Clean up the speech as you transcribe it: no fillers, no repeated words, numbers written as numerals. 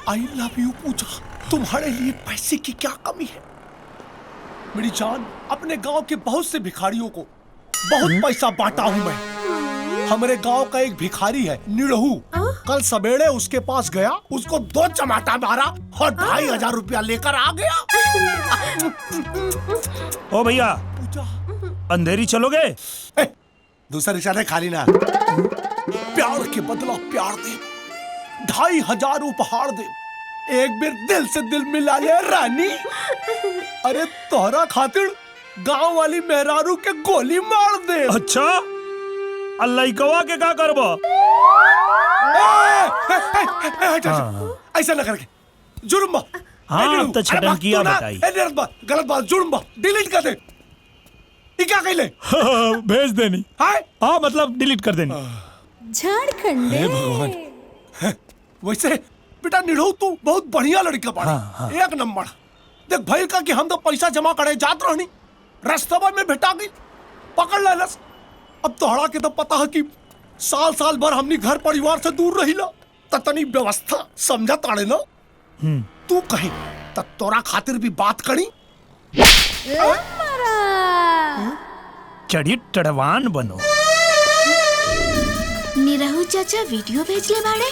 I love you पूजा, तुम्हारे लिए पैसे की क्या कमी है मेरी जान। अपने गांव के बहुत से भिखारियों को बहुत पैसा बांटा हूं मैं। हमारे गांव का एक भिखारी है निड़हू, कल सवेरे उसके पास गया, उसको 2 चमाटा मारा और 2500 रुपया लेकर आ गया। ओ भैया, अंधेरी चलोगे? दूसरा रिक्शा खाली ना। प्यार के बदला प्यार दे, 2500 उपहार दे, एक बार दिल से दिल मिला ले रानी। अरे तोहरा खातिर गांव वाली मेहरारू के गोली मार दे। अच्छा, अल्लाह कवा के का करबो? ऐसा न करके जुर्म। हाँ तो छटन किया बताई। गलत बात, जुर्म डिलीट कर दे। क्या कहले? भेज देनी। हाँ मतलब डिलीट कर देनी। झारखंड। भगवान, वैसे बेटा निड़हू तू बहुत बढ़िया लड़का पड़ा। एक नंबर। देख भाई का कि हम तो पैसा जमा करे जात रहनी, रास्ता में भेटा गई, पकड़ लेलस। अब तोहरा के तो पता है कि साल भर हमनी घर परिवार से दूर रहिला, तनी व्यवस्था समझा ताड़े ना। तू कहीं त तोरा खातिर भी बात करी। चढ़ी टड़वान बनो। निरहू चाचा वीडियो भेज ले बाड़े।